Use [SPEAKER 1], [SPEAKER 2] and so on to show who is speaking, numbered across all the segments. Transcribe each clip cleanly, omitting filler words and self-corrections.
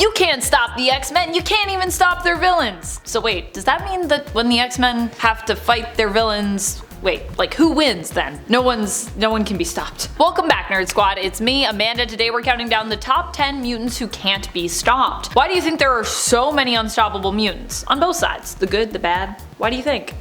[SPEAKER 1] You can't stop the X-Men, you can't even stop their villains! So wait, does that mean that when the X-Men have to fight their villains, wait, like who wins then? No one can be stopped. Welcome back, Nerd Squad. It's me, Amanda. Today we're counting down the top 10 mutants who can't be stopped. Why do you think there are so many unstoppable mutants? On both sides. The good, the bad. Why do you think?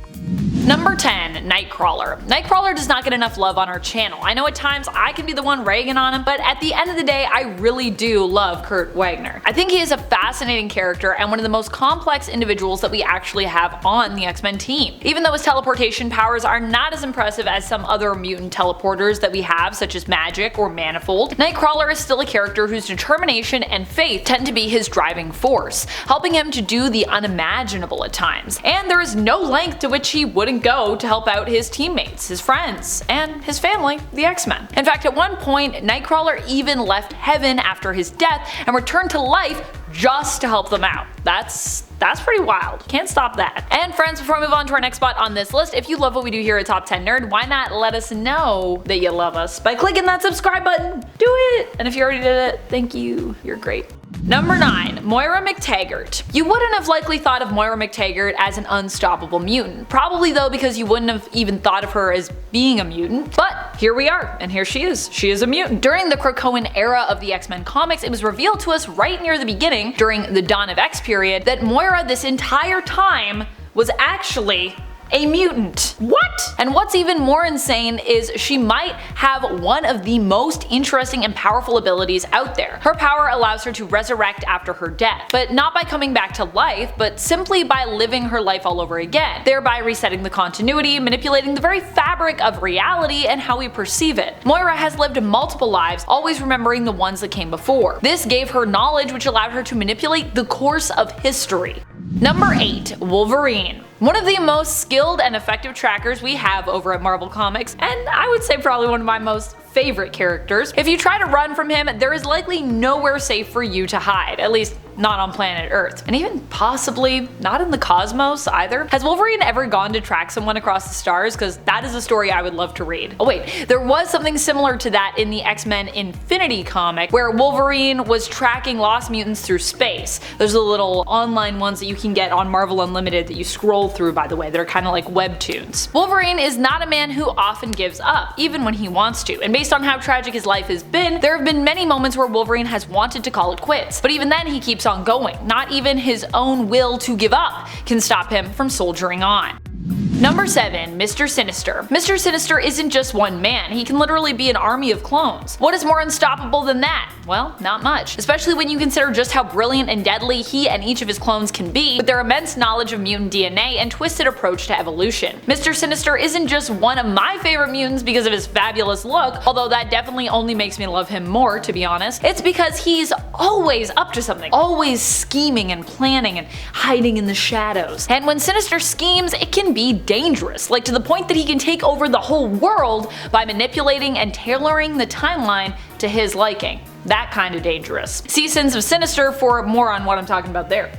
[SPEAKER 1] Number 10, NIGHTCRAWLER. NIGHTCRAWLER does not get enough love on our channel. I know at times I can be the one ragging on him, but at the end of the day, I really do love Kurt Wagner. I think he is a fascinating character and one of the most complex individuals that we actually have on the X-Men team. Even though his teleportation powers are not as impressive as some other mutant teleporters that we have, such as Magic or Manifold, NIGHTCRAWLER is still a character whose determination and faith tend to be his driving force, helping him to do the unimaginable at times. And there is no length to which he wouldn't go to help out his teammates, his friends, and his family, the X-Men. In fact, at one point, NIGHTCRAWLER even left heaven after his death and returned to life just to help them out. That's pretty wild. Can't stop that. And friends, before I move on to our next spot on this list, if you love what we do here at Top 10 Nerd, why not let us know that you love us by clicking that subscribe button? Do it! And if you already did it, thank you. You're great. Number 9, MOIRA MACTAGGERT. You wouldn't have likely thought of MOIRA MACTAGGERT as an unstoppable mutant. Probably though because you wouldn't have even thought of her as being a mutant. But here we are, and here she is. She is a mutant. During the Krakoan era of the X-Men comics, it was revealed to us right near the beginning, during the Dawn of X period, that MOIRA this entire time was actually a mutant. What? And what's even more insane is she might have one of the most interesting and powerful abilities out there. Her power allows her to resurrect after her death, but not by coming back to life, but simply by living her life all over again, thereby resetting the continuity, manipulating the very fabric of reality and how we perceive it. MOIRA has lived multiple lives, always remembering the ones that came before. This gave her knowledge which allowed her to manipulate the course of history. Number 8, Wolverine. One of the most skilled and effective trackers we have over at Marvel Comics, and I would say probably one of my most favorite characters. If you try to run from him, there is likely nowhere safe for you to hide, at least not on planet Earth, and even possibly not in the cosmos either. Has Wolverine ever gone to track someone across the stars? Because that is a story I would love to read. Oh wait, there was something similar to that in the X-Men Infinity comic, where Wolverine was tracking lost mutants through space. Those are the little online ones that you can get on Marvel Unlimited that you scroll through, by the way. They're kind of like webtoons. Wolverine is not a man who often gives up, even when he wants to, and based on how tragic his life has been, there have been many moments where Wolverine has wanted to call it quits, but even then he keeps on going. Not even his own will to give up can stop him from soldiering on. Number 7, Mr. Sinister. Mr. Sinister isn't just one man, he can literally be an army of clones. What is more unstoppable than that? Well, not much. Especially when you consider just how brilliant and deadly he and each of his clones can be, with their immense knowledge of mutant DNA and twisted approach to evolution. Mr. Sinister isn't just one of my favorite mutants because of his fabulous look, although that definitely only makes me love him more, to be honest. It's because he's always up to something, always scheming and planning and hiding in the shadows. And when Sinister schemes, it can be dangerous, like to the point that he can take over the whole world by manipulating and tailoring the timeline to his liking. That kind of dangerous. See Sins of Sinister for more on what I'm talking about there.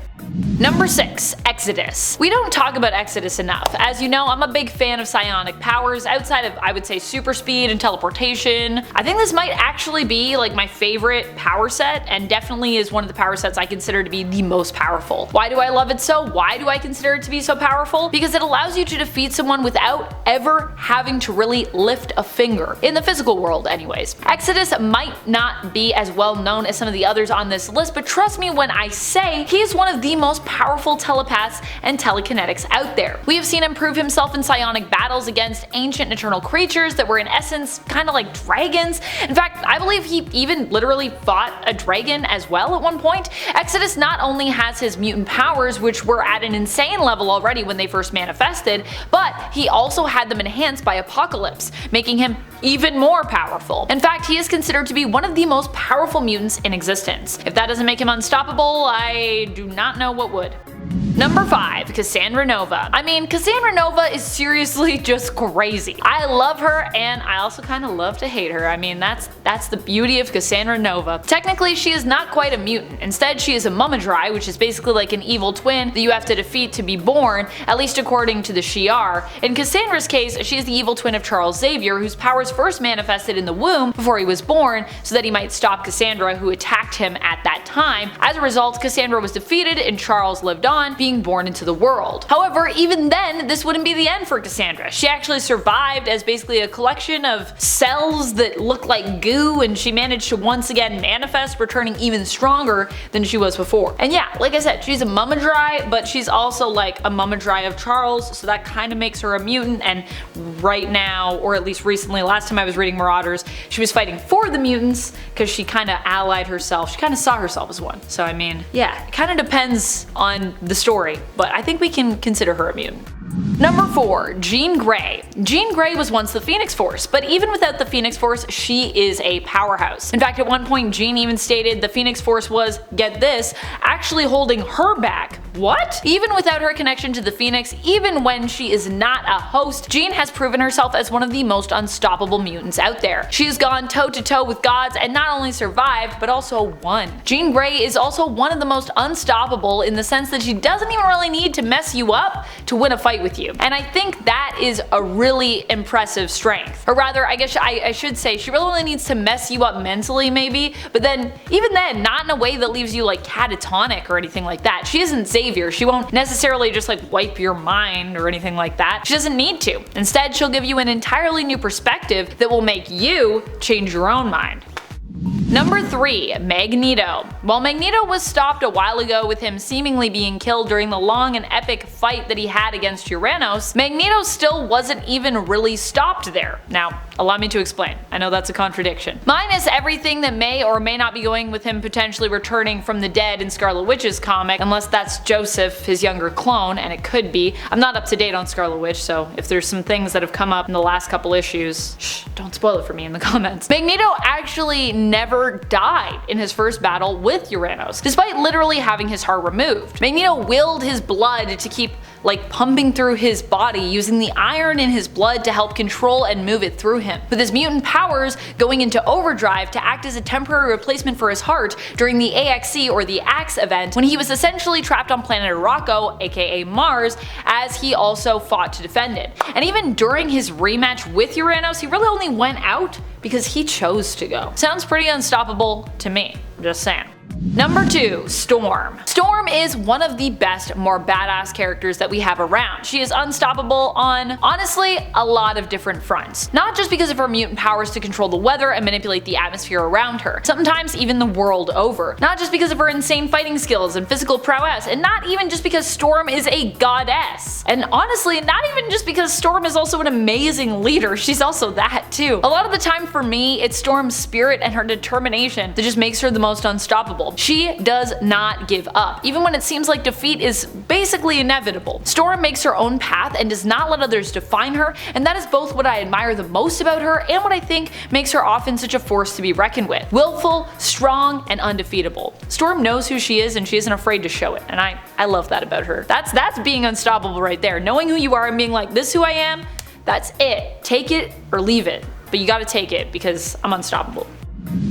[SPEAKER 1] Number 6, Exodus. We don't talk about Exodus enough. As you know, I'm a big fan of psionic powers outside of, I would say, super speed and teleportation. I think this might actually be like my favorite power set, and definitely is one of the power sets I consider to be the most powerful. Why do I love it so? Why do I consider it to be so powerful? Because it allows you to defeat someone without ever having to really lift a finger. In the physical world anyways. Exodus might not be as well known as some of the others on this list, but trust me when I say he is one of the most powerful telepaths and telekinetics out there. We have seen him prove himself in psionic battles against ancient eternal creatures that were in essence kind of like dragons. In fact, I believe he even literally fought a dragon as well at one point. Exodus not only has his mutant powers, which were at an insane level already when they first manifested, but he also had them enhanced by Apocalypse, making him even more powerful. In fact, he is considered to be one of the most powerful mutants in existence. If that doesn't make him unstoppable, I do not know what would. Number 5. Cassandra Nova. I mean, Cassandra Nova is seriously just crazy. I love her, and I also kind of love to hate her. I mean, that's the beauty of Cassandra Nova. Technically, she is not quite a mutant. Instead, she is a Mumadrai, which is basically like an evil twin that you have to defeat to be born, at least according to the Shi'ar. In Cassandra's case, she is the evil twin of Charles Xavier, whose powers first manifested in the womb before he was born, so that he might stop Cassandra, who attacked him at that time. As a result, Cassandra was defeated and Charles lived on, being born into the world. However, even then, this wouldn't be the end for Cassandra. She actually survived as basically a collection of cells that look like goo, and she managed to once again manifest, returning even stronger than she was before. And yeah, like I said, she's a Mumadrai, but she's also like a Mumadrai of Charles, so that kind of makes her a mutant. And right now, or at least recently, last time I was reading Marauders, she was fighting for the mutants because she kind of allied herself. She kind of saw herself as one. So I mean, yeah, it kind of depends on the story, but I think we can consider her a mutant. Number 4. Jean Grey. Jean Grey was once the Phoenix Force, but even without the Phoenix Force, she is a powerhouse. In fact, at one point Jean even stated the Phoenix Force was, get this, actually holding her back. What? Even without her connection to the Phoenix, even when she is not a host, Jean has proven herself as one of the most unstoppable mutants out there. She has gone toe to toe with gods and not only survived, but also won. Jean Grey is also one of the most unstoppable in the sense that she doesn't even really need to mess you up to win a fight with you. And I think that is a really impressive strength. Or rather, I guess I should say, she really only needs to mess you up mentally maybe, but then, even then, not in a way that leaves you like catatonic or anything like that. She isn't Xavier. She won't necessarily just like wipe your mind or anything like that. She doesn't need to. Instead, she'll give you an entirely new perspective that will make you change your own mind. Number 3. Magneto. While Magneto was stopped a while ago with him seemingly being killed during the long and epic fight that he had against Uranos, Magneto still wasn't even really stopped there. Now, allow me to explain. I know that's a contradiction. Minus everything that may or may not be going with him potentially returning from the dead in Scarlet Witch's comic, unless that's Joseph, his younger clone, and it could be. I'm not up to date on Scarlet Witch, so if there's some things that have come up in the last couple issues, don't spoil it for me in the comments. Magneto actually never died in his first battle with Uranos, despite literally having his heart removed. Magneto willed his blood to keep like pumping through his body, using the iron in his blood to help control and move it through him, with his mutant powers going into overdrive to act as a temporary replacement for his heart during the AXE or the Axe event when he was essentially trapped on planet Araco, aka Mars, as he also fought to defend it. And even during his rematch with Uranos, he really only went out because he chose to go. Sounds pretty unstoppable to me, just saying. Number 2. Storm. Storm is one of the best, more badass characters that we have around. She is unstoppable on, honestly, a lot of different fronts. Not just because of her mutant powers to control the weather and manipulate the atmosphere around her, sometimes even the world over. Not just because of her insane fighting skills and physical prowess, and not even just because Storm is a goddess. And honestly, not even just because Storm is also an amazing leader, she's also that too. A lot of the time for me, it's Storm's spirit and her determination that just makes her the most unstoppable. She does not give up, even when it seems like defeat is basically inevitable. Storm makes her own path and does not let others define her, and that is both what I admire the most about her and what I think makes her often such a force to be reckoned with. Willful, strong, and undefeatable. Storm knows who she is and she isn't afraid to show it, and I love that about her. That's being unstoppable right there. Knowing who you are and being like, this is who I am, that's it. Take it or leave it. But you gotta take it because I'm unstoppable.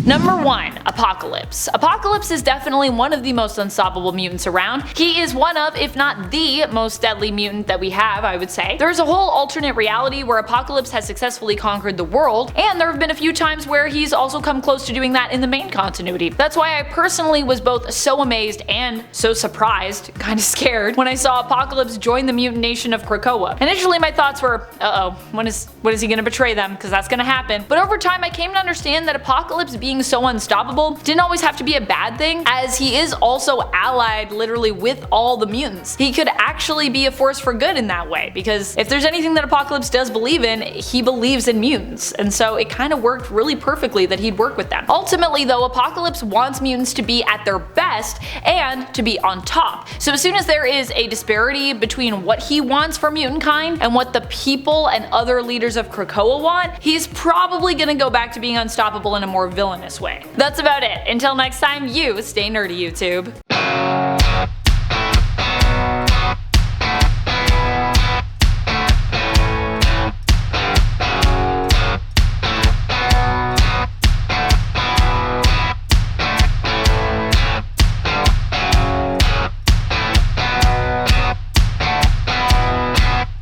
[SPEAKER 1] Number 1. Apocalypse. Apocalypse is definitely one of the most unstoppable mutants around. He is one of, if not the most deadly mutant that we have, I would say. There's a whole alternate reality where Apocalypse has successfully conquered the world, and there have been a few times where he's also come close to doing that in the main continuity. That's why I personally was both so amazed and so surprised, kinda scared, when I saw Apocalypse join the mutant nation of Krakoa. Initially my thoughts were, when is he gonna betray them, because that's gonna happen. But over time I came to understand that Apocalypse being so unstoppable didn't always have to be a bad thing, as he is also allied literally with all the mutants. He could actually be a force for good in that way, because if there's anything that Apocalypse does believe in, he believes in mutants, and so it kind of worked really perfectly that he'd work with them. Ultimately though, Apocalypse wants mutants to be at their best and to be on top. So as soon as there is a disparity between what he wants for mutant kind and what the people and other leaders of Krakoa want, he's probably gonna go back to being unstoppable in a more villainous way. That's about it. Until next time, you stay nerdy, YouTube.